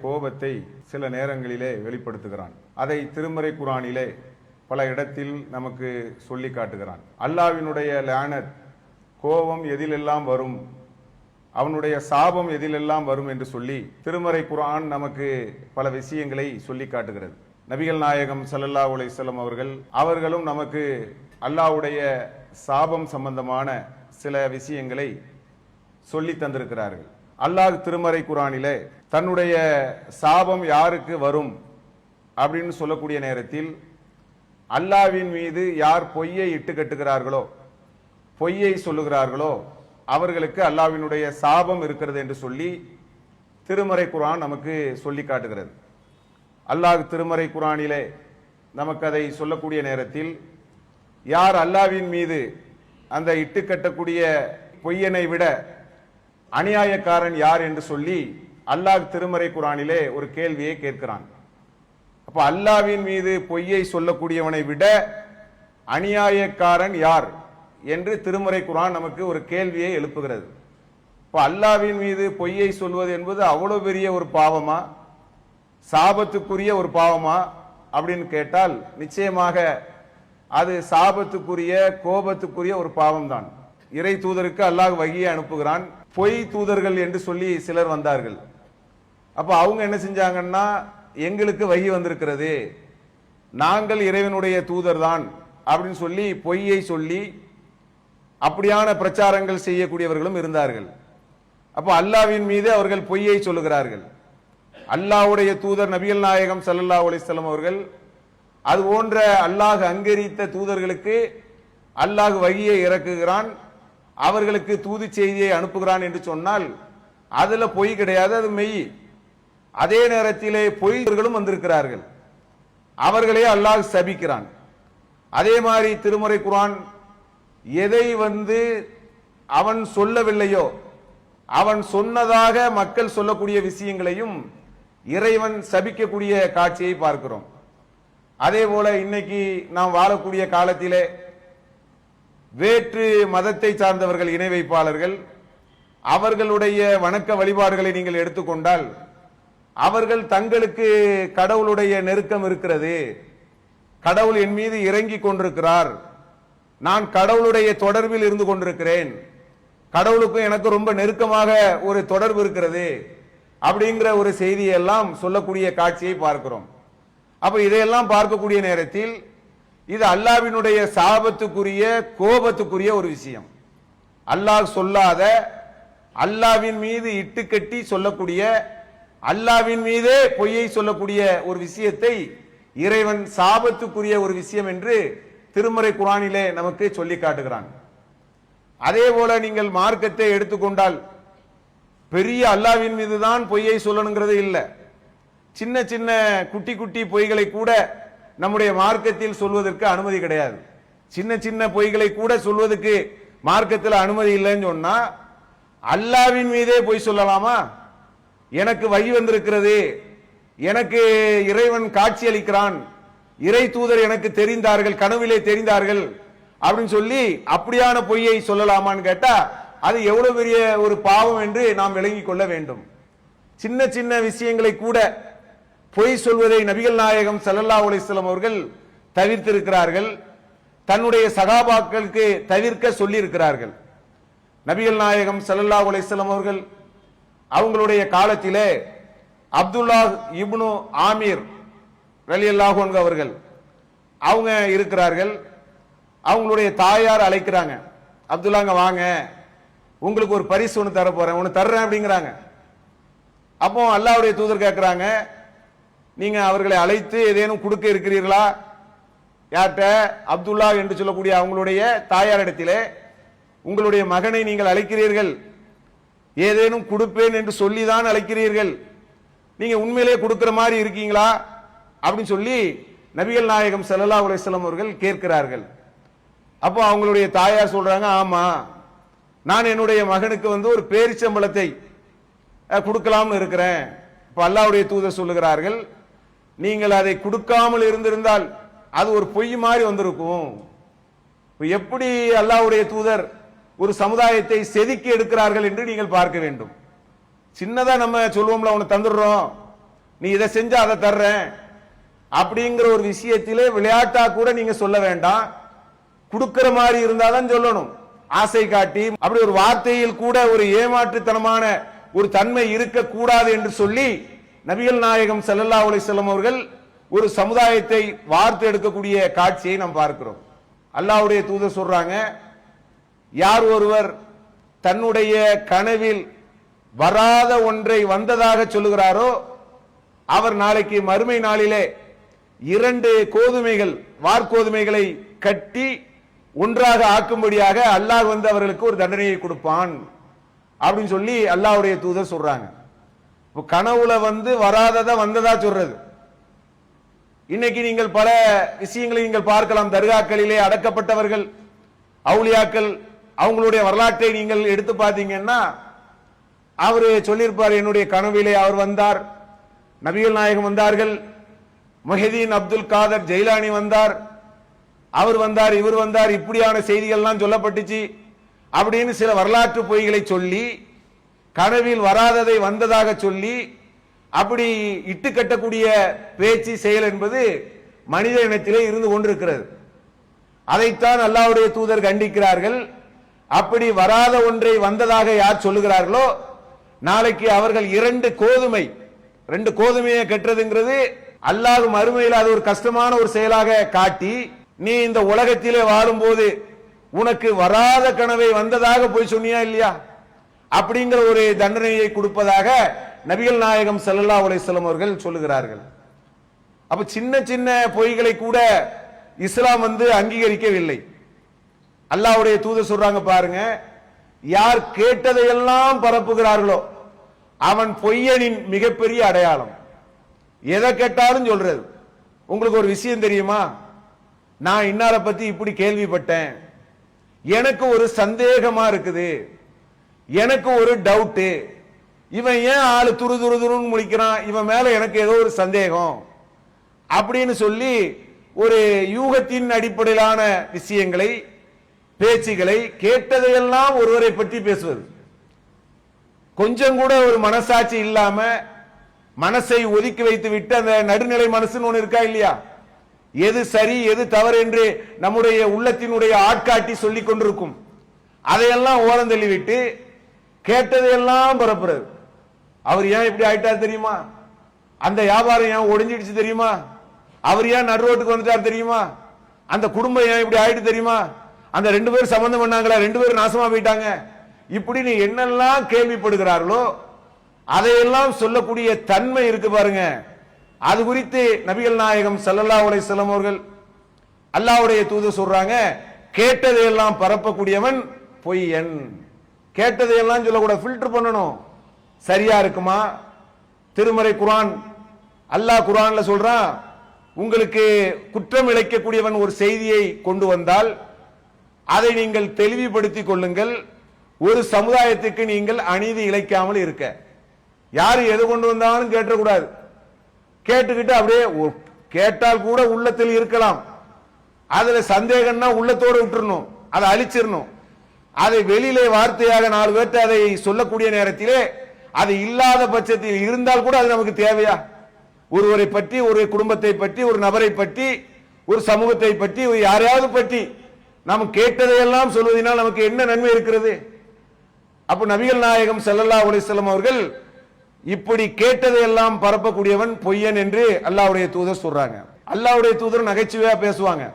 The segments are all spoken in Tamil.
கோபத்தை சில நேரங்களிலே வெளிப்படுத்துகிறான். அதை திருமறை குர்ஆனிலே பல இடத்தில் நமக்கு சொல்லி காட்டுகிறான். அல்லாஹ்வினுடைய லானத், கோபம் எதிலெல்லாம் வரும், அவனுடைய சாபம் எதிலெல்லாம் வரும் என்று சொல்லி திருமறை குர்ஆன் நமக்கு பல விஷயங்களை சொல்லி காட்டுகிறது. நபிகள் நாயகம் ஸல்லல்லாஹு அலைஹி வஸல்லம் அவர்களும் நமக்கு அல்லாஹ்வுடைய சாபம் சம்பந்தமான சில விஷயங்களை சொல்லி தந்திருக்கிறார்கள். அல்லாஹ் திருமறை குர்ஆனிலே தன்னுடைய சாபம் யாருக்கு வரும் அப்படின்னு சொல்லக்கூடிய நேரத்தில் அல்லாஹ்வின் மீது யார் பொய்யை இட்டு கட்டுகிறார்களோ, பொய்யை சொல்லுகிறார்களோ அவர்களுக்கு அல்லாஹ்வினுடைய சாபம் இருக்கிறது என்று சொல்லி திருமறை குர்ஆன் நமக்கு சொல்லி காட்டுகிறது. அல்லாஹ் திருமறை குர்ஆனிலே நமக்கு அதை சொல்லக்கூடிய நேரத்தில் யார் அல்லாஹ்வின் மீது அந்த இட்டு கட்டக்கூடிய பொய்யனை விட அநியாயக்காரன் யார் என்று சொல்லி அல்லாஹ் திருமறை குர்ஆனிலே ஒரு கேள்வியை கேட்கிறான். அப்ப அல்லாஹ்வின் மீது பொய்யை சொல்லக்கூடியவனை விட அநியாயக்காரன் யார் என்று திருமறை குர்ஆன் நமக்கு ஒரு கேள்வியை எழுப்புகிறது. இப்ப அல்லாஹ்வின் மீது பொய்யை சொல்வது என்பது அவ்வளவு பெரிய ஒரு பாவமா, சாபத்துக்குரிய ஒரு பாவமா அப்படின்னு கேட்டால் நிச்சயமாக அது சாபத்துக்குரிய, கோபத்துக்குரிய ஒரு பாவம் தான். இறை தூதருக்கு அல்லாஹ் வகியை அனுப்புகிறான். பொய் தூதர்கள் என்று சொல்லி சிலர் வந்தார்கள். அப்ப அவங்க என்ன செஞ்சாங்கன்னா, எங்களுக்கு வகி வந்திருக்கிறது, நாங்கள் இறைவனுடைய தூதர் தான் அப்படின்னு சொல்லி பொய்யை சொல்லி அப்படியான பிரச்சாரங்கள் செய்யக்கூடியவர்களும் இருந்தார்கள். அப்ப அல்லாஹ்வின் மீது அவர்கள் பொய்யை சொல்லுகிறார்கள். அல்லாஹ்வுடைய தூதர் நபிகள் நாயகம் ஸல்லல்லாஹு அலைஹி வஸல்லம் அவர்கள் அது போன்ற அல்லாஹ் அங்கீகரித்த தூதர்களுக்கு அல்லாஹ் வகியை இறக்குகிறான், அவர்களுக்கு தூது செய்தியை அனுப்புகிறான் என்று சொன்னால் அதுல பொய் கிடையாது, அது மெய். அதே நேரத்திலே பொய்களும் வந்திருக்கிறார்கள், அவர்களே அல்லாஹ் சபிக்கிறான். அதே மாதிரி திருமறை குர்ஆன் எதை அவன் சொல்லவில்லையோ அவன் சொன்னதாக மக்கள் சொல்லக்கூடிய விஷயங்களையும் இறைவன் சபிக்கக்கூடிய காட்சியை பார்க்கிறோம். அதே போல இன்னைக்கு நாம் வாழக்கூடிய காலத்திலே வேற்று மதத்தை சார்ந்தவர்கள், இணை வைப்பாளர்கள், அவர்களுடைய வணக்க வழிபாடுகளை நீங்கள் எடுத்துக்கொண்டால் அவர்கள் தங்களுக்கு கடவுளுடைய நெருக்கம் இருக்கிறது, கடவுள் என் மீது இறங்கி கொண்டிருக்கிறார், நான் கடவுளுடைய தொடர்பில் இருந்து கொண்டிருக்கிறேன், கடவுளுக்கும் எனக்கு ரொம்ப நெருக்கமாக ஒரு தொடர்பு இருக்கிறது அப்படிங்கிற ஒரு செய்தியெல்லாம் சொல்லக்கூடிய காட்சியை பார்க்கிறோம். அப்ப இதையெல்லாம் பார்க்கக்கூடிய நேரத்தில் இது அல்லாஹ்வினுடைய சாபத்துக்குரிய, கோபத்துக்குரிய ஒரு விஷயம். அல்லாஹ் சொல்லாத, அல்லாஹ்வின் மீது இட்டுக்கட்டி சொல்லக்கூடிய, அல்லாஹ்வின் மீதே பொய்யை சொல்லக்கூடிய ஒரு விஷயத்தை இறைவன் சாபத்துக்குரிய ஒரு விஷயம் என்று திருமறை குர்ஆனிலே நமக்கு சொல்லி காட்டுகிறான். அதே போல நீங்கள் மார்க்கத்தை எடுத்துக்கொண்டால் பெரிய அல்லாஹ்வின் மீது தான் பொய்யை சொல்லணுங்கிறது இல்லை. சின்ன சின்ன குட்டி குட்டி பொய்களை கூட நம்முடைய மார்க்கத்தில் சொல்வதற்கு அனுமதி கிடையாது. சின்ன சின்ன பொய்களை கூட சொல்வதற்கு மார்க்கத்தில் அனுமதி இல்லைன்னு சொன்னா அல்லாஹ்வின் மீதே பொய் சொல்லலாமா? எனக்கு வகி வந்திருக்கிறது, எனக்கு இறைவன் காட்சி அளிக்கிறான், இறை தூதர் எனக்கு தெரிந்தார்கள், கனவிலே தெரிந்தார்கள் அப்படின்னு சொல்லி அப்படியான பொய்யை சொல்லலாமான்னு கேட்டா அது எவ்வளவு பெரிய ஒரு பாவம் என்று நாம் விளங்கிக் கொள்ள வேண்டும். சின்ன சின்ன விஷயங்களை கூட பொய் சொல்வதை நபிகள் நாயகம் ஸல்லல்லாஹு அலைஹி வஸல்லம் அவர்கள் தவிர்த்திருக்கிறார்கள், தன்னுடைய சகாபாக்களுக்கு தவிர்க்க சொல்லி இருக்கிறார்கள். நபிகள் நாயகம் ஸல்லல்லாஹு அலைஹி வஸல்லம் அவர்கள் அவங்களுடைய காலத்திலே அப்துல்லாஹ் இப்னு ஆமீர் ரலியல்லாஹு அன்ஹு அவர்கள் அவங்க இருக்கிறார்கள். அவங்களுடைய தாயார் அழைக்கிறாங்க, அப்துல்லாங்க வாங்க, உங்களுக்கு ஒரு பரிசு ஒன்று தர போறேன், ஒன்று தர்றேன் அப்படிங்கிறாங்க. அப்போ அல்லாஹ்வுடைய தூதர் கேட்கிறாங்க, நீங்க அவர்களை அழைத்து ஏதேனும் கொடுக்க இருக்கிறீர்களா? யார்கிட்ட? அப்துல்லா என்று சொல்லக்கூடிய அவங்களுடைய தாயாரிடத்திலே உங்களுடைய மகனை நீங்கள் அழைக்கிறீர்கள், ஏதேனும் கொடுப்பேன் என்று சொல்லிதான் அழைக்கிறீர்கள், நீங்க உண்மையிலே கொடுக்கிற மாதிரி இருக்கீங்களா அப்படின்னு சொல்லி நபிகள் நாயகம் ஸல்லல்லாஹு அலைஹி வஸல்லம் அவர்கள் கேட்கிறார்கள். அப்போ அவங்களுடைய தாயார் சொல்றாங்க, ஆமா, நான் என்னுடைய மகனுக்கு ஒரு பேரிச்சம்பழத்தை கொடுக்கலாம்னு இருக்கிறேன். இப்ப அல்லாஹ்வுடைய தூதர் சொல்லுகிறார்கள், நீங்கள் அதை கொடுக்காமல் இருந்திருந்தால் அது ஒரு பொய் மாதிரி வந்திருக்கும். எப்படி அல்லாஹ்வுடைய தூதர் ஒரு சமுதாயத்தை செதுக்கி எடுக்கிறார்கள் என்று நீங்கள் பார்க்க வேண்டும். சின்னதா நம்ம சொல்லுவோம்ல, ஒன்னு தந்துடுறோம், நீ இதை செஞ்சா அதை தர்றேன் அப்படிங்கிற ஒரு விஷயத்திலே விளையாட்டா கூட நீங்க சொல்ல வேண்டாம். கொடுக்கிற மாதிரி இருந்தாதான் சொல்லணும். ஆசை காட்டி அப்படி ஒரு வார்த்தையில் கூட ஒரு ஏமாற்றுத்தனமான ஒரு தன்மை இருக்கக்கூடாது என்று சொல்லி நபிகள் நாயகம் ஸல்லல்லாஹு அலைஹி வஸல்லம் அவர்கள் ஒரு சமுதாயத்தை வார்த்தை எடுக்கக்கூடிய காட்சியை நாம் பார்க்கிறோம். அல்லாஹ்வுடைய தூதர் சொல்றாங்க, யார் ஒருவர் தன்னுடைய கனவில் வராத ஒன்றை வந்ததாக சொல்லுகிறாரோ அவர் நாளைக்கு மறுமை நாளிலே 2 கோதுமைகள் வார்கோதுமைகளை கட்டி ஒன்றாக ஆக்கும்படியாக அல்லாஹ் அவர்களுக்கு ஒரு தண்டனையை கொடுப்பான் அப்படின்னு சொல்லி அல்லாஹ்வுடைய தூதர் சொல்றாங்க. கனவுல வராததா வந்ததா சொல்றது. இன்னைக்கு நீங்கள் பல விஷயங்களை நீங்கள் பார்க்கலாம். தர்காக்களிலே அடக்கப்பட்டவர்கள் அவுலியாக்கள் அவங்களுடைய வரலாற்றை நீங்கள் எடுத்து பார்த்தீங்கன்னா அவரு சொல்லியிருப்பார், என்னுடைய கனவிலே அவர் வந்தார், நபிகள் நாயகம் வந்தார்கள், முஹிதீன் அப்துல் காதர் ஜெயிலானி வந்தார், அவர் வந்தார், இவர் வந்தார், இப்படியான செய்திகள்லாம் சொல்லப்பட்டுச்சு அப்படின்னு சில வரலாற்று பொய்களை சொல்லி கனவில் வராததை வந்ததாக சொல்லி அப்படி இட்டு கட்டக்கூடிய பேச்சு செயல் என்பது மனித இனத்திலே இருந்து கொண்டிருக்கிறது. அதைத்தான் அல்லாஹ்வுடைய தூதர் கண்டிக்கிறார்கள். அப்படி வராத ஒன்றை வந்ததாக யார் சொல்லுகிறார்களோ நாளைக்கு அவர்கள் 2 கோதுமையை கட்டுறதுங்கிறது அல்லாஹ் மறுமையில் அது ஒரு கஷ்டமான ஒரு செயலாக காட்டி, நீ இந்த உலகத்திலே வாழும்போது உனக்கு வராத கனவை வந்ததாக போய் சொன்னியா இல்லையா அப்படிங்கிற ஒரு தண்டனையை கொடுப்பதாக நபிகள் நாயகம் ஸல்லல்லாஹு அலைஹி வஸல்லம் அவர்கள் சொல்லுகிறார்கள். அப்ப சின்ன சின்ன பொய்களை கூட இஸ்லாம் அங்கீகரிக்கவில்லை. அல்லாஹ்வுடைய தூதர் சொல்றாங்க பாருங்க, யார் கேட்டதையெல்லாம் பரப்புகிறார்களோ அவன் பொய்யனின் மிகப்பெரிய அடையாளம். எதை கேட்டாலும் சொல்றது. உங்களுக்கு ஒரு விஷயம் தெரியுமா, நான் இன்னார பத்தி இப்படி கேள்விப்பட்டேன், எனக்கு ஒரு சந்தேகமா இருக்குது, எனக்கு ஒரு டவுட், இவன் ஏன் ஆளு துரு துரு துருன்னு முழிக்கிறான், இவன் மேல எனக்கு ஏதோ ஒரு சந்தேகம் அப்படின்னு சொல்லி ஒரு யூகத்தின் அடிப்படையிலான விஷயங்களை பேச்சுகளை கேட்டதையெல்லாம் ஒருவரை பற்றி பேசுவது. கொஞ்சம் கூட ஒரு மனசாட்சி இல்லாம மனசை ஒதுக்கி வைத்து விட்டு அந்த நடுநிலை மனசுன்னு ஒண்ணு இருக்கா இல்லையா, எது சரி எது தவறு என்று நம்முடைய உள்ளத்தினுடைய ஆட்காட்டி சொல்லிக் கொண்டிருக்கும். அதையெல்லாம் ஓரம் தள்ளிவிட்டு கேட்டதையெல்லாம் பரப்புறது. அவர் ஏன் இப்படி ஆயிட்டார் தெரியுமா, அந்த வியாபாரம் ஏன் ஒடிஞ்சிடுச்சு தெரியுமா, அவர் ஏன் நடு ரோட்டுக்கு வந்துட்டார் தெரியுமா, அந்த குடும்பம் ஏன் இப்படி ஆயிட்டு தெரியுமா, அந்த 2 பேர் சம்பந்தம் பண்ணாங்களா, 2 பேரும் நாசமா போயிட்டாங்க, இப்படி நீ என்னெல்லாம் கேள்விப்படுகிறார்களோ அதையெல்லாம் சொல்லக்கூடிய தன்மை இருக்கு பாருங்க. அது குறித்து நபிகள் நாயகம் ஸல்லல்லாஹு அலைஹி வஸல்லம் அவர்கள் அல்லாஹ்வுடைய தூதர் சொல்றாங்க, கேட்டதையெல்லாம் பரப்பக்கூடியவன் பொய்யன். கேட்டதையெல்லாம் சொல்லக்கூடாது, ஃபில்டர் பண்ணணும். சரியா இருக்குமா? திருமறை குர்ஆன் அல்லாஹ் குர்ஆன்ல சொல்றான், உங்களுக்கு குற்றம் இழைக்கக்கூடியவன் ஒரு செய்தியை கொண்டு வந்தால் அதை நீங்கள் தெளிவுபடுத்திக் கொள்ளுங்கள், ஒரு சமுதாயத்துக்கு நீங்கள் அநீதி இழைக்காமல் இருக்க. யாரு எது கொண்டு வந்தாலும் கேட்டக்கூடாது. கேட்டுக்கிட்டு அப்படியே கேட்டால் கூட உள்ளத்தில் இருக்கலாம், அதுல சந்தேகம்னா உள்ளத்தோடு விட்டுறணும், அதை அழிச்சிடணும். அதை வெளியிலே வார்த்தையாக 4 பேர்ட்ட அதை சொல்லக்கூடிய நேரத்திலே அது இல்லாத பட்சத்தில் இருந்தால் கூட அது நமக்கு தேவையா? ஒருவரை பற்றி, ஒரு குடும்பத்தை பற்றி, ஒரு நபரை பற்றி, ஒரு சமூகத்தை பற்றி, யாரையாவது பற்றி நாம் கேட்டதையெல்லாம் சொல்வதனால் நமக்கு என்ன நன்மை இருக்கிறது? அப்ப நபிகள் நாயகம் ஸல்லல்லாஹு அலைஹி வஸல்லம் அவர்கள் இப்படி கேட்டதையெல்லாம் பரப்பக்கூடியவன் பொய்யன் என்று அல்லாஹ்வுடைய தூதர் சொல்றாங்க. அல்லாஹ்வுடைய தூதர் நகைச்சுவையா பேசுவாங்க.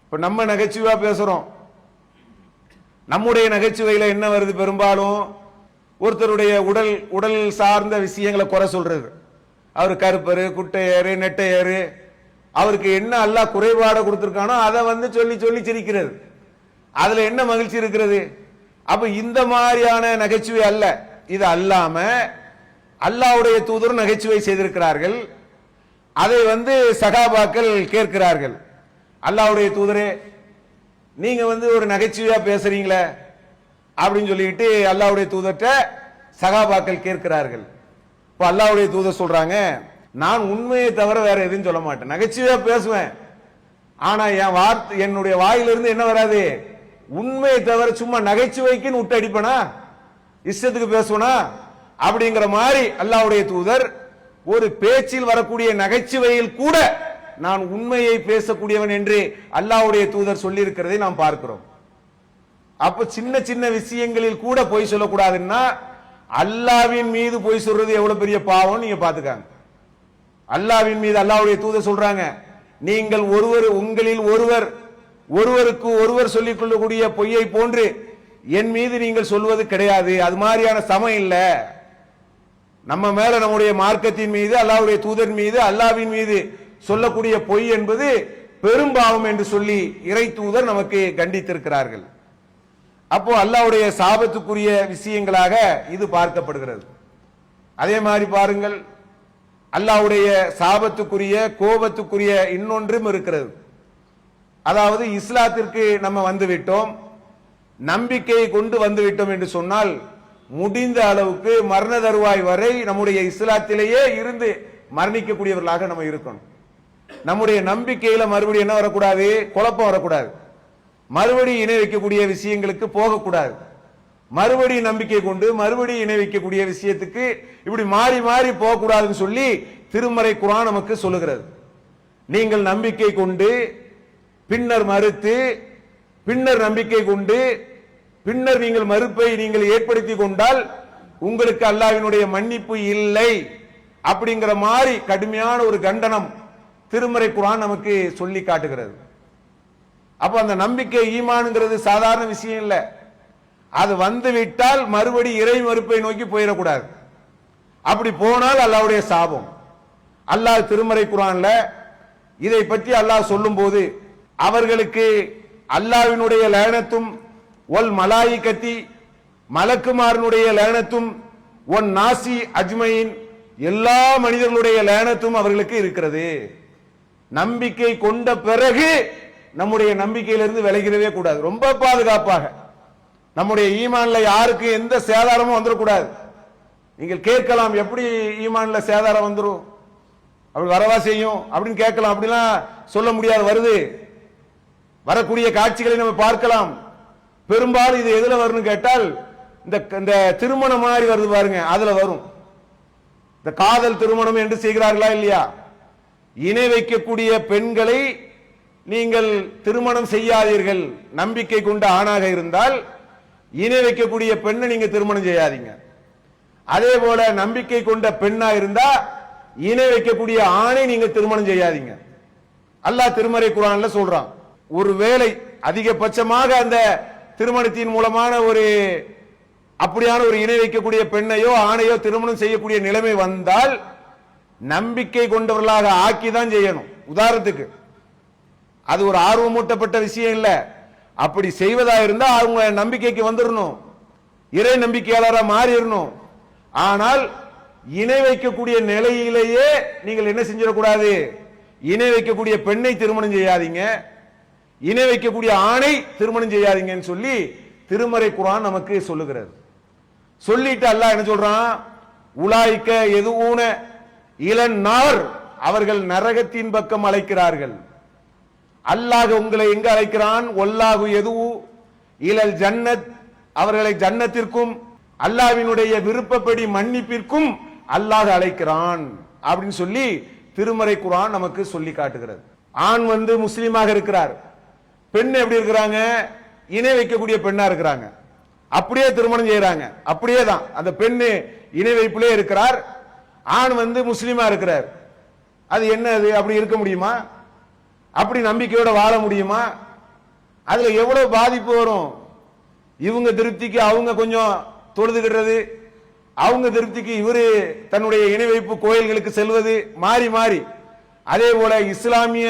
இப்ப நம்ம நகைச்சுவையா பேசுறோம். நம்முடைய நகைச்சுவையில என்ன வருது? பெரும்பாலும் ஒருத்தருடைய உடல் சார்ந்த விஷயங்களை குறை சொல்றது. அவர் கருப்பரு, குட்டையரு, நெட்டையரு, அவருக்கு என்ன அல்லாஹ் குறைபாட கொடுத்திருக்கானோ அதை சொல்லி சொல்லி சிரிக்கிறது. அதுல என்ன மகிழ்ச்சி இருக்கிறது? அப்ப இந்த மாதிரியான நகைச்சுவை அல்ல. இது அல்லாம அல்லாஹ்வுடைய தூதர் நகைச்சுவை செய்திருக்கிறார்கள். அதை சகாபாக்கள் கேட்கிறார்கள், அல்லாஹ்வுடைய தூதரே நீங்க ஒரு நகைச்சுவையா பேசுறீங்களே அப்படின்னு சொல்லிட்டு அல்லாஹ்வுடைய தூதர்ட்ட சகாபாக்கள் கேட்கிறார்கள். இப்ப அல்லாஹ்வுடைய தூதர் சொல்றாங்க, நான் உண்மையை தவிர வேற எதுவும் சொல்ல மாட்டேன், நகைச்சுவையா பேசுவேன், ஆனா என் வார்த்தை என்னுடைய வாயிலிருந்து என்ன வராது? உண்மையை தவிர சும்மா நகைச்சுவைக்குன்னு விட்டு அடிப்பனா, இஷ்டத்துக்கு பேசுவனா அப்படிங்கிற மாதிரி அல்லாஹ்வுடைய தூதர் ஒரு பேச்சில் வரக்கூடிய நகைச்சுவையில் கூட நான் உண்மையை பேசக்கூடியவன் என்று அல்லாஹ்வுடைய தூதர் சொல்லி இருக்கிறதை நாம் பார்க்கிறோம். அப்ப சின்ன சின்ன விஷயங்களில் கூட பொய் சொல்லக்கூடாதுன்னா அல்லாஹ்வின் மீது பொய் சொல்றது எவ்வளவு பெரிய பாவம் நீங்க பாத்துக்காங்க. அல்லாஹ்வின் மீது அல்லாஹ்வுடைய தூதர் சொல்றாங்க, நீங்கள் உங்களில் ஒருவருக்கு ஒருவர் சொல்லிக் கொள்ளக்கூடிய பொய்யை போன்று என் மீது நீங்கள் சொல்வது கிடையாது. அது மாதிரியான சமம் இல்ல. நம்ம மேல நம்முடைய மார்க்கத்தின் மீது அல்லாஹ்வுடைய தூதர் மீது அல்லாஹ்வின் மீது சொல்லக்கூடிய பொய் என்பது பெரும்பாவம் என்று சொல்லி இறை தூதர் நமக்கு கண்டித்திருக்கிறார்கள். அப்போ அல்லாஹ்வுடைய சாபத்துக்குரிய விஷயங்களாக இது பார்க்கப்படுகிறது. அதே மாதிரி பாருங்கள், அல்லாஹ்வுடைய சாபத்துக்குரிய கோபத்துக்குரிய இன்னொன்றும் இருக்கிறது. அதாவது இஸ்லாத்திற்கு நம்ம வந்துவிட்டோம், நம்பிக்கையை கொண்டு வந்துவிட்டோம் என்று சொன்னால் முடிந்த அளவுக்கு மரண தருவாய் வரை நம்முடைய இஸ்லாத்திலேயே இருந்து மரணிக்கக்கூடியவர்களாக நம்ம இருக்கணும். நம்முடைய நம்பிக்கையில மறுபடியும் என்ன வரக்கூடாது, குழப்பம் வரக்கூடாது. மறுபடியும் இணை வைக்கக்கூடிய விஷயங்களுக்கு போகக்கூடாது. மறுபடியும் நம்பிக்கை கொண்டு மறுபடியும் இணை வைக்கக்கூடிய விஷயத்துக்கு இப்படி மாறி மாறி போகக்கூடாதுன்னு சொல்லி திருமறை குர்ஆன் நமக்கு சொல்லுகிறது. நீங்கள் நம்பிக்கை கொண்டு பின்னர் மறுத்து பின்னர் நம்பிக்கை கொண்டு பின்னர் நீங்கள் மறுப்பை நீங்கள் ஏற்படுத்தி கொண்டால் உங்களுக்கு அல்லாஹ்வினுடைய மன்னிப்பு இல்லை அப்படிங்கிற மாதிரி கடுமையான ஒரு கண்டனம் திருமறை குர்ஆன் நமக்கு சொல்லி காட்டுகிறது. அப்ப அந்த நம்பிக்கை ஈமான்ங்கிறது சாதாரண விஷயம் இல்ல. அது வந்து விட்டால் மறுபடி இறை மறுப்பை நோக்கி போயிடக்கூடாது. அப்படி போனால் அல்லாஹ்வுடைய சாபம். அல்லாஹ் திருமறை குர்ஆன்ல இதை பற்றி அல்லாஹ் சொல்லும் போது அவர்களுக்கு அல்லாஹ்வினுடைய லானத்தும் ஒல் மலாயிகத்தி மலக்குமாரனுடைய லானத்தும் ஒன் நாசி அஜ்மையின் எல்லா மனிதர்களுடைய லானத்தும் அவர்களுக்கு இருக்கிறது. நம்பிக்கை கொண்ட பிறகு நம்முடைய நம்பிக்கையிலிருந்து விலகிடவே கூடாது. ரொம்ப பாதுகாப்பாக நம்முடைய ஈமான்ல யாருக்கு எந்த சேதாரமும் வந்துடக்கூடாது. நீங்கள் கேட்கலாம், எப்படி ஈமான்ல சேதாரம் வந்துடும், அப்படி வரவா செய்யும் அப்படின்னு கேட்கலாம். அப்படிலாம் சொல்ல முடியாது. வருது, வரக்கூடிய காட்சிகளை நம்ம பார்க்கலாம். பெரும்பாலும் இது எதுல வரும்னு கேட்டால் இந்த திருமணம் மாதிரி வருது பாருங்க, அதுல வரும். இந்த காதல் திருமணம் என்று செய்கிறார்களா இல்லையா, இணை வைக்கக்கூடிய பெண்களை நீங்கள் திருமணம் செய்யாதீர்கள். நம்பிக்கை கொண்ட ஆணாக இருந்தால் இணை வைக்கக்கூடிய பெண்ணை நீங்க திருமணம் செய்யாதீங்க. அதே போல நம்பிக்கை கொண்ட பெண்ணா இருந்தா இணை வைக்கக்கூடிய ஆணை நீங்க திருமணம் செய்யாதீங்க. அல்லாஹ் திருமறை குர்ஆன்ல சொல்றான். ஒருவேளை அதிகபட்சமாக அந்த திருமணத்தின் மூலமான ஒரு அப்படியான ஒரு இணை வைக்கக்கூடிய பெண்ணையோ ஆணையோ திருமணம் செய்யக்கூடிய நிலைமை வந்தால் நம்பிக்கை கொண்டவர்களாக ஆக்கிதான் செய்யணும். உதாரணத்துக்கு அது ஒரு ஆர்வமூட்டப்பட்ட விஷயம் இல்ல. அப்படி செய்வதா இருந்தா அவங்க நம்பிக்கைக்கு வந்துடணும், இறை நம்பிக்கையாளராக மாறிடணும். ஆனால் இணை வைக்கக்கூடிய நிலையிலேயே நீங்கள் என்ன செஞ்சிடக்கூடாது, இணை வைக்கக்கூடிய பெண்ணை திருமணம் செய்யாதீங்க, இணை வைக்கக்கூடிய ஆணை திருமணம் செய்யாதீங்கன்னு சொல்லி திருமறை குர்ஆன் நமக்கு சொல்லுகிறது. சொல்லிட்டு அல்லாஹ் என்ன சொல்றான், உலாய்க்க எதுவுன இளநார், அவர்கள் நரகத்தின் பக்கம் அழைக்கிறார்கள். அல்லாஹ் உங்களை எங்க அழைக்கிறான், ஒல்லாஹு எதுவு இலல் ஜன்னத், அவர்களை ஜன்னத்திற்கும் அல்லாஹ்வினுடைய விருப்பப்படி மன்னிப்பிற்கும் அல்லாஹ் அழைக்கிறான் அப்படின்னு சொல்லி திருமறை குர்ஆன் நமக்கு சொல்லி காட்டுகிறது. ஆண் முஸ்லீமாக இருக்கிறார், பெண் எப்படி இருக்கிறாங்க, இணை வைக்கக்கூடிய பெண்ணா இருக்கிறாங்க. அப்படியே திருமணம் செய்யறாங்க, அப்படியே தான் அந்த பெண்ணு இணை வைப்பிலே இருக்கிறார், ஆண் முஸ்லீமா இருக்கிறார். அது என்ன, அது அப்படி இருக்க முடியுமா? அப்படி நம்பிக்கையோட வாழ முடியுமா? அதுல எவ்வளவு பாதிப்பு வரும். இவங்க திருப்திக்கு அவங்க கொஞ்சம் தொழுதுகிறது, அவங்க திருப்திக்கு இவரு தன்னுடைய இணை வைப்பு கோயில்களுக்கு செல்வது, மாறி மாறி. அதே போல இஸ்லாமிய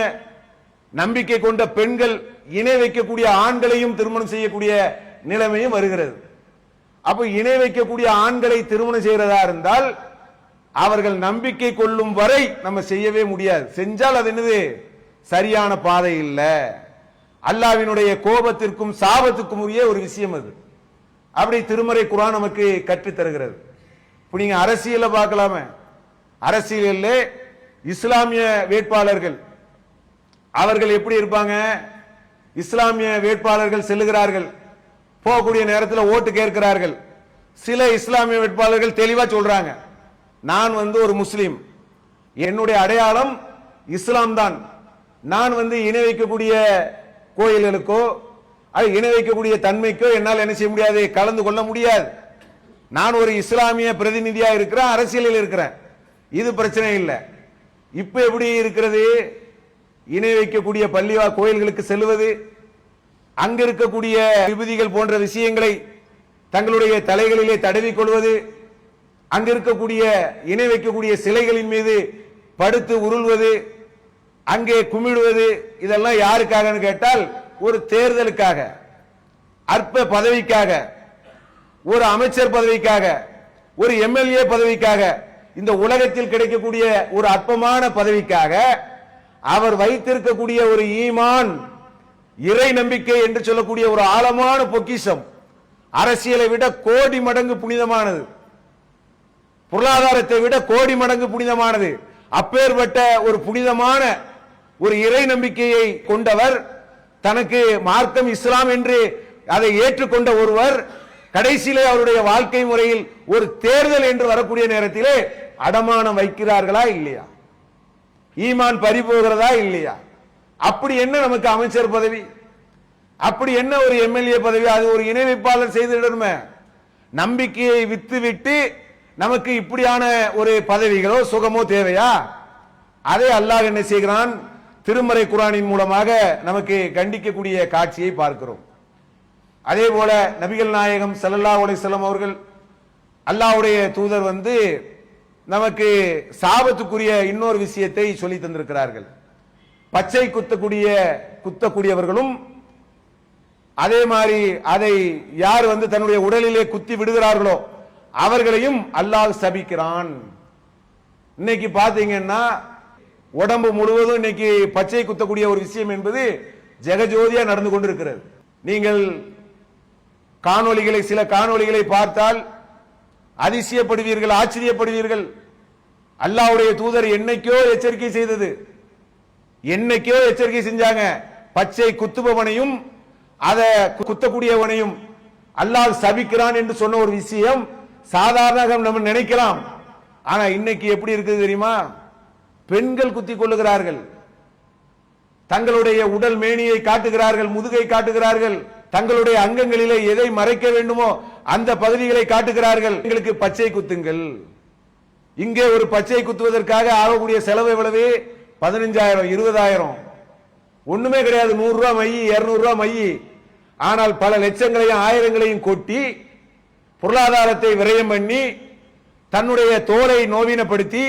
நம்பிக்கை கொண்ட பெண்கள் இணை வைக்கக்கூடிய ஆண்களையும் திருமணம் செய்யக்கூடிய நிலைமையும் வருகிறது. அப்ப இணை வைக்கக்கூடிய ஆண்களை திருமணம் செய்யறதா இருந்தால் அவர்கள் நம்பிக்கை கொள்ளும் வரை நம்ம செய்யவே முடியாது. செஞ்சால் அது என்னது, சரியான பாதை இல்ல, அல்லாஹ்வினுடைய கோபத்திற்கும் சாபத்துக்கும் உரிய ஒரு விஷயம் அது. அப்படி திருமறை குர்ஆன் நமக்கு கற்றுத் தருகிறது. இப்ப நீங்க அரசியல பார்க்கலாமே, அரசியலில் இஸ்லாமிய வேட்பாளர்கள் அவர்கள் எப்படி இருப்பாங்க, இஸ்லாமிய வேட்பாளர்கள் செல்லுகிறார்கள், போகக்கூடிய நேரத்தில் ஓட்டு கேட்கிறார்கள். சில இஸ்லாமிய வேட்பாளர்கள் தெளிவா சொல்றாங்க, நான் ஒரு முஸ்லீம், என்னுடைய அடையாளம் இஸ்லாம் தான். நான் இணை வைக்கக்கூடிய கோயில்களுக்கோ அது இணை வைக்கக்கூடிய தன்மைக்கோ என்னால் என்ன செய்ய முடியாது, கலந்து கொள்ள முடியாது. நான் ஒரு இஸ்லாமிய பிரதிநிதியா இருக்கிறேன், அரசியலில் இருக்கிறேன், இது பிரச்சனை இல்லை. இப்ப எப்படி இருக்கிறது, இணை வைக்கக்கூடிய பள்ளிவா கோயில்களுக்கு செல்வது, அங்க இருக்கக்கூடிய விபூதிகள் போன்ற விஷயங்களை தங்களுடைய தலைகளிலே தடவிக் கொள்வது, அங்க இருக்கக்கூடிய இணை வைக்கக்கூடிய சிலைகளின் மீது படுத்து உருள்வது, அங்கே கும்பிடுவது, இதெல்லாம் யாருக்காக கேட்டால் ஒரு தேர்தலுக்காக, அற்ப பதவிக்காக, ஒரு அமைச்சர் பதவிக்காக, ஒரு எம்எல்ஏ பதவிக்காக, இந்த உலகத்தில் கிடைக்கக்கூடிய ஒரு அற்பமான பதவிக்காக அவர் வைத்திருக்கக்கூடிய ஒரு ஈமான், இறை நம்பிக்கை என்று சொல்லக்கூடிய ஒரு ஆழமான பொக்கிஷம், அரசியலை விட கோடி மடங்கு புனிதமானது, பொருளாதாரத்தை விட கோடி மடங்கு புனிதமானது. அப்பேற்பட்ட ஒரு புனிதமான ஒரு இறை நம்பிக்கையை கொண்டவர், தனக்கு மார்க்கம் இஸ்லாம் என்று அதை ஏற்றுக்கொண்ட ஒருவர், கடைசியிலே அவருடைய வாழ்க்கை முறையில் ஒரு தேர்தல் என்று வரக்கூடிய நேரத்திலே அடமானம் வைக்கிறார்களா இல்லையா, ஈமான் பறிபோகிறதா இல்லையா? அப்படி என்ன நமக்கு அமைச்சர் பதவி, அப்படி என்ன ஒரு எம்எல்ஏ பதவி, அது ஒரு இணை வைப்பாளர் செய்திடணுமே. நம்பிக்கையை வித்துவிட்டு நமக்கு இப்படியான ஒரு பதவிகளோ சுகமோ தேவையா? அதை அல்லாஹ் என்ன செய்கிறான், திருமறை குர்ஆனின் மூலமாக நமக்கு கண்டிக்கக்கூடிய காட்சியை பார்க்கிறோம். அதே போல நபிகள் நாயகம் ஸல்லல்லாஹு அலைஹி வஸல்லம் அவர்கள், அல்லாஹ்வுடைய தூதர் நமக்கு சாபத்துக்குரிய இன்னொரு விஷயத்தை சொல்லி தந்திருக்கிறார்கள். பச்சை குத்தக்கூடியவர்களும் அதே மாதிரி அதை யார் தன்னுடைய உடலிலே குத்தி விடுகிறார்களோ அவர்களையும் அல்லாஹ் சபிக்கிறான். இன்னைக்கு பாத்தீங்கன்னா உடம்பு முழுவதும் இன்னைக்கு பச்சை குத்தக்கூடிய ஒரு விஷயம் என்பது ஜெகஜோதியா நடந்து கொண்டிருக்கிறது. நீங்கள் சில காணொளிகளை பார்த்தால் அதிசயப்படுவீர்கள், ஆச்சரியப்படுவீர்கள். அல்லாஹ்வுடைய தூதர் என்னைக்கோ எச்சரிக்கை செய்தது, என்னைக்கோ எச்சரிக்கை செஞ்சாங்க. பச்சை குத்துபவனையும் அதை குத்தக்கூடியவனையும் அல்லாஹ் சபிக்கிறான் என்று சொன்ன ஒரு விஷயம் சாதாரண நம்ம நினைக்கலாம். ஆனா இன்னைக்கு எப்படி இருக்குது தெரியுமா, பெண்கள் குத்திக் கொள்ளுகிறார்கள், தங்களுடைய உடல் மேனியை காட்டுகிறார்கள், முதுகை காட்டுகிறார்கள், தங்களுடைய அங்கங்களிலே எதை மறைக்க வேண்டுமோ அந்த பகுதிகளை காட்டுகிறார்கள். எங்களுக்கு பச்சை குத்துங்கள். இங்கே ஒரு பச்சை குத்துவதற்காக ஆகக்கூடிய செலவு எவ்வளவு? 15,000 20,000 ஒண்ணுமே கிடையாது. 100 ரூபாய் மைய, 200 ரூபாய் மைய. ஆனால் பல லட்சங்களையும் ஆயிரங்களையும் கொட்டி பொருளாதாரத்தை விரயம் பண்ணி தன்னுடைய தோலை நோவினப்படுத்தி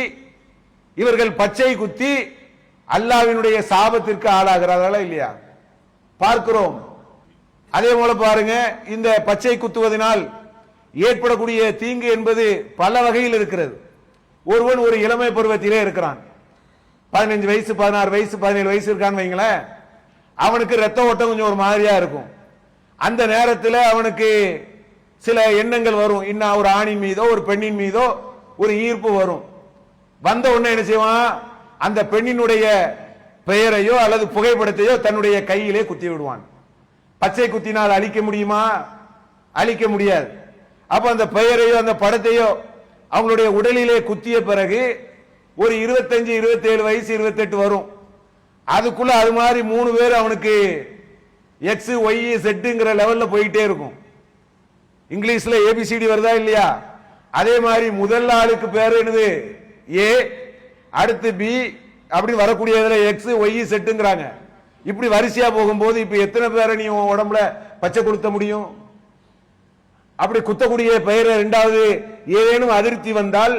இவர்கள் பச்சை குத்தி அல்லாஹ்வினுடைய சாபத்திற்கு ஆளாகிறார்களா இல்லையா பார்க்கிறோம். அதே போல பாருங்க, இந்த பச்சை குத்துவதனால் ஏற்படக்கூடிய தீங்கு என்பது பல வகையில் இருக்கிறது. ஒருவன் ஒரு இளமை பருவத்திலே இருக்கிறான், 15 வயசு 16 வயசு 17 வயசு இருக்கான்னு வைங்களேன், அவனுக்கு ரத்த ஓட்டம் கொஞ்சம் ஒரு மாதிரியா இருக்கும். அந்த நேரத்தில் அவனுக்கு சில எண்ணங்கள் வரும், இன்னும் ஒரு ஆணின் மீதோ ஒரு பெண்ணின் மீதோ ஒரு ஈர்ப்பு வரும். வந்த உடனே என்ன செய்வான், அந்த பெண்ணினுடைய பெயரையோ அல்லது புகைப்படத்தையோ தன்னுடைய கையிலே குத்தி விடுவான். பச்சை குத்தினால் அழிக்க முடியுமா? அழிக்க முடியாது. அப்ப அந்த பெயரையோ அந்த படத்தையோ அவங்களுடைய உடலிலே குத்திய பிறகு ஒரு 25 27 வயசு 28 வரும். அதுக்குள்ள அது மாதிரி 3 பேர் அவனுக்கு எக்ஸ் ஒய் செட்டுங்கிற லெவல்ல போயிட்டே இருக்கும். இங்கிலீஷ்ல ஏபிசிடி வருதா இல்லையா? அதே மாதிரி முதல் ஆளுக்கு பேர் என்னது ஏ, அடுத்து பி, அப்படி வரக்கூடியதுல எக்ஸ் ஒய் செட்டுங்கிறாங்க. இப்படி வரிசையா போகும்போது இப்ப எத்தனை பேரை நீ உடம்புல பச்சை கொடுத்த முடியும்? அப்படி குத்தக்கூடிய பெயரை இரண்டாவது ஏதேனும் அதிருப்தி வந்தால்,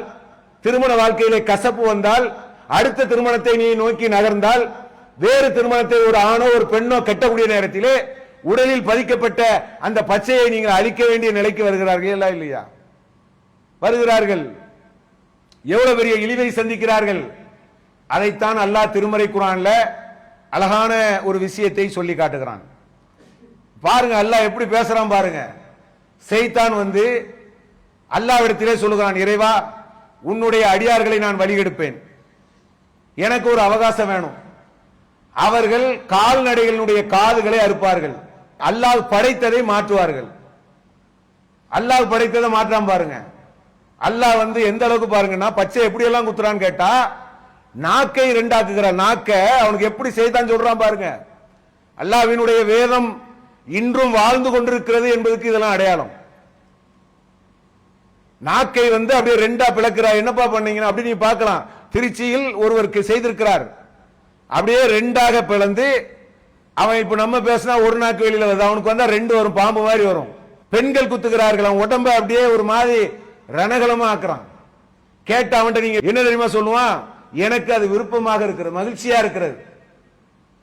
திருமண வாழ்க்கையிலே கசப்பு வந்தால், அடுத்த திருமணத்தை நீ நோக்கி நகர்ந்தால், வேறு திருமணத்தை ஒரு ஆணோ ஒரு பெண்ணோ கட்டக்கூடிய நேரத்திலே உடலில் பதிக்கப்பட்ட அந்த பச்சையை நீங்கள் அழிக்க வேண்டிய நிலைக்கு வருகிறார்கள் இல்லையா? வருகிறார்கள். எவ்வளவு பெரிய இழிவை சந்திக்கிறார்கள். அதைத்தான் அல்லாஹ் திருமறை குர்ஆன்ல அழகான ஒரு விஷயத்தை சொல்லி காட்டுகிறான். பாருங்க அல்லாஹ் எப்படி பேசுறான் பாருங்க. சைத்தான் அல்லாஹ்விடத்திலே சொல்லுகிறான், இறைவா உன்னுடைய அடியார்களை நான் வழிகெடுப்பேன், எனக்கு ஒரு அவகாசம் வேணும். அவர்கள் கால்நடைகளுடைய காதுகளை அறுப்பார்கள், அல்லாஹ் படைத்ததை மாற்றுவார்கள். அல்லாஹ் படைத்ததை மாற்றாம பாருங்க. அல்லாஹ் எந்த அளவுக்கு பாருங்கன்னா, பச்சை எப்படி எல்லாம் குத்துறான்னு கேட்டா, நாக்கை ரெண்டாக்குகிறான். நாக்க அவனுக்கு எப்படி செய்தான் சொல்றான் பாருங்க. அல்லாஹ்வினுடைய வேதம் இன்றும் வாழ்ந்து கொண்டிருக்கிறது என்பதற்கு இதெல்லாம் அடையாளம். நாக்கை அப்படியே ரெண்டா பிளக்கிறார். என்னப்பா பண்ணீங்கன்னா அப்படி நீ பார்க்கலாம். திருச்சியில் ஒருவருக்கு செய்திருக்கிறார். அப்படியே ரெண்டாக பிளந்து அவன் இப்ப நம்ம பேசினா ஒரு நாக்கு வெளியில வருது, அவனுக்கு வந்தா ரெண்டு வரும், பாம்பு மாதிரி வரும். பெண்கள் குத்துகிறார்கள், அவன் உடம்ப அப்படியே ஒரு மாதிரி ரணகலமா ஆக்குறான். கேட்ட அவன்கிட்ட நீங்க என்ன தெரியுமா சொல்லுவான்? எனக்கு அது விருப்பமாக இருக்கிறது, மகிழ்ச்சியா இருக்கிறது.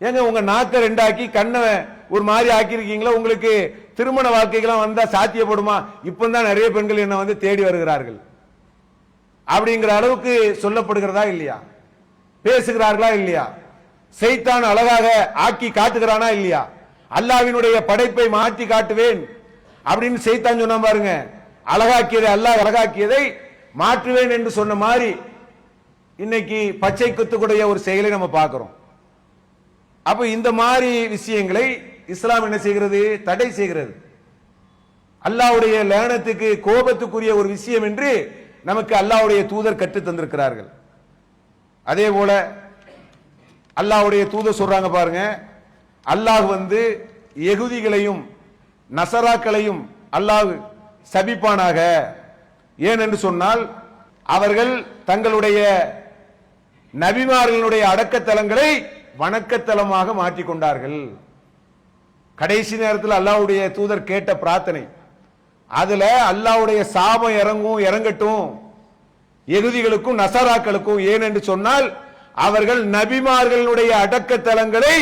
ஏங்க உங்க நாக்க ரெண்டாக்கி கண்ணை ஒரு மாதிரி ஆக்கியிருக்கீங்களா? உங்களுக்கு திருமண வாழ்க்கைகள்லாம் வந்தா சாத்தியப்படுமா? இப்பதான் நிறைய பெண்கள் என்ன தேடி வருகிறார்கள். அப்படிங்கிற அளவுக்கு சொல்லப்படுகிறதா இல்லையா? பேசுகிறார்களா இல்லையா? சைத்தான் அழகாக ஆக்கி காட்டுகிறானா இல்லையா? அல்லாஹ்வினுடைய படைப்பை மாற்றி காட்டுவேன் அப்படின்னு சைத்தான் சொன்ன பாருங்க. அழகாக்கியதை அல்லாஹ் அழகாக்கியதை மாற்றுவேன் என்று சொன்ன மாதிரி இன்னைக்கு பச்சை குத்துக்குடைய ஒரு செயலை நம்ம பார்க்கிறோம். அப்ப இந்த மாதிரி விஷயங்களை இஸ்லாம் என்ன செய்கிறது? தடை செய்கிறது. அல்லாஹ்வுடைய லேனத்துக்கு கோபத்துக்குரிய ஒரு விஷயம் என்று நமக்கு அல்லாஹ்வுடைய தூதர் கற்று தந்திருக்கிறார்கள். அதே போல அல்லாஹ்வுடைய தூதர் சொல்றாங்க பாருங்க, அல்லாஹ் யகுதிகளையும் நசராக்களையும் அல்லாஹ் சபிப்பானாக. ஏன் என்று சொன்னால் அவர்கள் தங்களுடைய நபிமார்களுடைய அடக்கத்தலங்களை வணக்கத்தலமாக மாற்றிக் கொண்டார்கள். கடைசி நேரத்தில் அல்லாஹ்வுடைய தூதர் கேட்ட பிரார்த்தனை, அதுல அல்லாஹ்வுடைய சாபம் இறங்கட்டும் யகுதிகளுக்கும் நசராக்களுக்கும். ஏன் என்று சொன்னால் அவர்கள் நபிமார்களுடைய அடக்கத்தலங்களை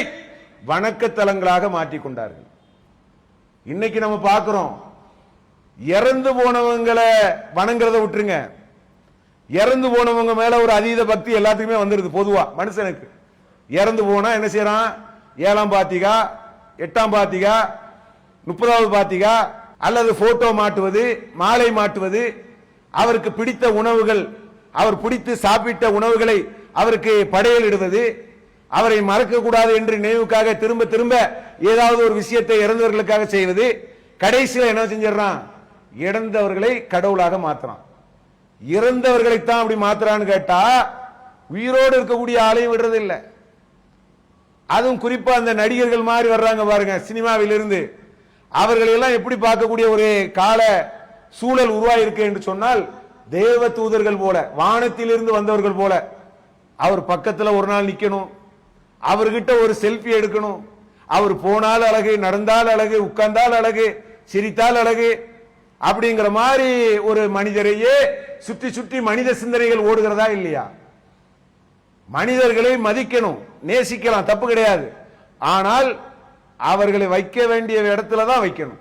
வணக்கத்தலங்களாக மாற்றிக் கொண்டார்கள். இன்னைக்கு நம்ம பார்க்கிறோம், இறந்து போனவங்களை வணங்குறத விட்டுருங்க, இறந்து போனவங்க மேல ஒரு அதீத பக்தி எல்லாத்துக்குமே வந்துருது. பொதுவா மனுஷனுக்கு இறந்து போனா என்ன செய்யறான்? 7ஆம் பாத்திகா, 8ஆம் பாத்திகா, 30வது பாத்திகா, அல்லது போட்டோ மாட்டுவது, மாலை மாட்டுவது, அவருக்கு பிடித்த உணவுகள், அவர் பிடித்து சாப்பிட்ட உணவுகளை அவருக்கு படையல் இடுவது, அவரை மறக்க கூடாது என்று நினைவுக்காக திரும்ப திரும்ப ஏதாவது ஒரு விஷயத்தை இறந்தவர்களுக்காக செய்வது. கடைசியில் என்ன செஞ்சிடறான்? இறந்தவர்களை கடவுளாக மாத்துறான். இறந்தவர்களைத்தான் அப்படி மாத்துறான்னு கேட்டா உயிரோடு இருக்கக்கூடிய ஆளையும் விடுறது இல்லை. அதுவும் குறிப்பா அந்த நடிகர்கள் மாதிரி வர்றாங்க பாருங்க சினிமாவில் இருந்து, அவர்களை எல்லாம் எப்படி பார்க்கக்கூடிய ஒரு கால சூழல் உருவாயிருக்கு என்று சொன்னால், தேவ தூதர்கள் போல, வானத்திலிருந்து வந்தவர்கள் போல அவர் பக்கத்துல ஒரு நாள் நிக்கணும், அவர்கிட்ட ஒரு செல்ஃபி எடுக்கணும். அவர் போனால் அழகு, நடந்தால் அழகு, உட்கார்ந்தால் அழகு, சிரித்தால் அழகு, அப்படிங்கிற மாதிரி ஒரு மனிதரையே சுற்றி சுற்றி மனித சிந்தனைகள் ஓடுகிறதா இல்லையா? மனிதர்களை மதிக்கணும், நேசிக்கலாம், தப்பு கிடையாது. ஆனால் அவர்களை வைக்க வேண்டிய இடத்துல தான் வைக்கணும்.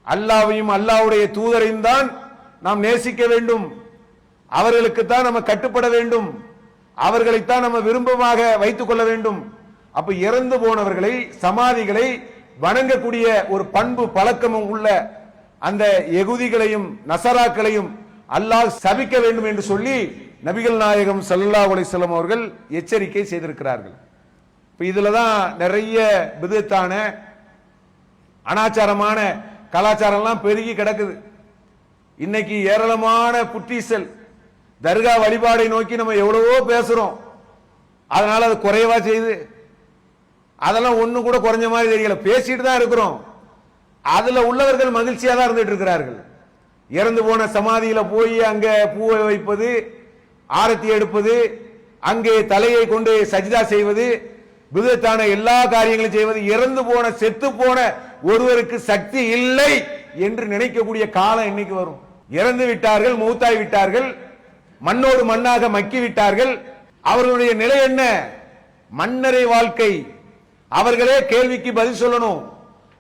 அல்லாஹ்வையும் அல்லாஹ்வுடைய தூதரையும் தான் நாம் நேசிக்க வேண்டும், அவர்களுக்கு தான் நம்ம கட்டுப்பட வேண்டும், அவர்களைத்தான் நம்ம விருப்பமாக வைத்துக் கொள்ள வேண்டும். அப்ப இறந்து போனவர்களை, சமாதிகளை வணங்கக்கூடிய ஒரு பண்பு பழக்கமும் உள்ள அந்த யகுதிகளையும் நசராக்களையும் அல்லாஹ் சபிக்க வேண்டும் என்று சொல்லி நபிகள் நாயகம் ஸல்லல்லாஹு அலைஹி வஸல்லம் அவர்கள் எச்சரிக்கை செய்திருக்கிறார்கள். இப்ப இதுலதான் நிறைய பிதத்தான அனாச்சாரமான கலாச்சாரம்லாம் பெருகி கிடக்குது. இன்னைக்கு ஏராளமான புற்றீசல் தர்கா வழிபாடை நோக்கி நம்ம எவ்வளவோ பேசுறோம், அதனால அது குறைவா செய்து, அதெல்லாம் ஒண்ணு கூட குறைஞ்ச மாதிரி தெரியல, பேசிட்டு தான் இருக்கிறோம். அதுல உள்ளவர்கள் மகிழ்ச்சியா தான் இருந்துட்டு இருக்கிறார்கள். இறந்து போன சமாதியில போய் அங்க பூவை வைப்பது, ஆரத்தி எடுப்பது, அங்கே தலையை கொண்டு சஜிதா செய்வது, விதத்தான எல்லா காரியங்களும் செய்வது, இறந்து போன செத்து போன ஒருவருக்கு சக்தி இல்லை என்று நினைக்கக்கூடிய காலம் இன்னைக்கு வரும். இறந்து விட்டார்கள், மௌத்தாய் விட்டார்கள், மண்ணோடு மண்ணாக மக்கி விட்டார்கள். அவர்களுடைய நிலை என்ன? மன்னரை வாழ்க்கை. அவர்களே கேள்விக்கு பதில் சொல்லணும்.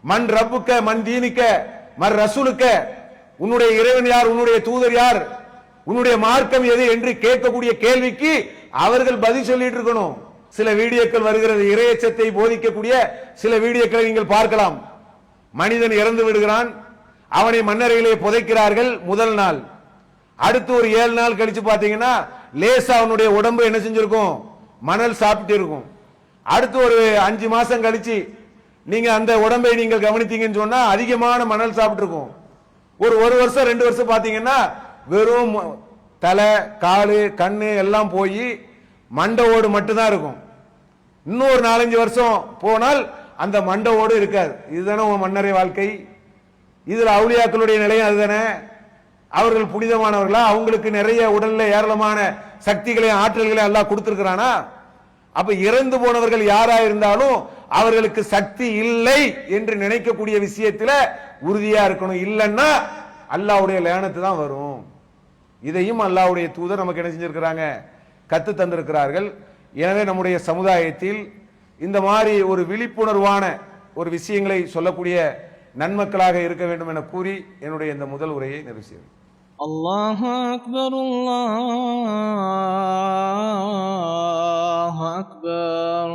மண் ரப்புக்க, மண் தீனிக்க, மண் ரசூலுக்க, உன்னுடைய இறைவன் யார், உன்னுடைய தூதர் யார், உன்னுடைய மார்க்கம் எது என்று கேட்கக்கூடிய கேள்விக்கு அவர்கள் பதில் சொல்லிட்டு இருக்கணும். சில வீடியோக்கள் வருகிறது, இறையச்சத்தை போதிக்கக்கூடிய சில வீடியோக்களை நீங்கள் பார்க்கலாம். மனிதன் இறந்து விடுகிறான், அவனை மண்ணறையிலே புதைக்கிறார்கள் முதல் நாள். அடுத்து ஒரு 7 நாள் கழிச்சு பாத்தீங்கன்னா லேசா அவனுடைய உடம்பு என்ன செஞ்சிருக்கும்? மணல் சாப்பிட்டு இருக்கும். அடுத்து ஒரு 5 மாசம் கழிச்சு நீங்க அந்த உடம்பை நீங்கள் கவனித்தீங்கன்னு சொன்னா அதிகமான மணல் சாப்பிட்டு இருக்கும். ஒரு வருஷம் 2 வருஷம் பாத்தீங்கன்னா வெறும் தலை, காலு, கண்ணு எல்லாம் போய் மண்ட ஓடு மட்டும்தான் இருக்கும். இன்னும் ஒரு 4-5 வருஷம் போனால் அந்த மண்ட ஓடு இருக்காது. இதுதானே உன் மன்னரை வாழ்க்கை. இதுல அவுலியாக்களுடைய நிலையம் அதுதானே. அவர்கள் புனிதமானவர்களா? அவங்களுக்கு நிறைய உடல்ல ஏராளமான சக்திகளையும் ஆற்றல்களையும் எல்லாம் கொடுத்திருக்கிறானா? அப்ப இறந்து போனவர்கள் யாரா இருந்தாலும் அவர்களுக்கு சக்தி இல்லை என்று நினைக்கக்கூடிய விஷயத்துல உறுதியா இருக்கணும். இல்லைன்னா அல்லாஹ்வுடைய லேனத்து தான் வரும். இதையும் அல்லாஹ்வுடைய தூதர் நமக்கு என்ன செஞ்சிருக்கிறாங்க, கத்து தந்திருக்கிறார்கள். எனவே நம்முடைய சமுதாயத்தில் இந்த மாதிரி ஒரு விழிப்புணர்வான ஒரு விஷயங்களை சொல்லக்கூடிய நன்மக்களாக இருக்க வேண்டும் என கூறி என்னுடைய இந்த முதல் உரையை நிறைவு செய்கிறேன். அல்லாஹு அக்பர், அல்லாஹு அக்பர்.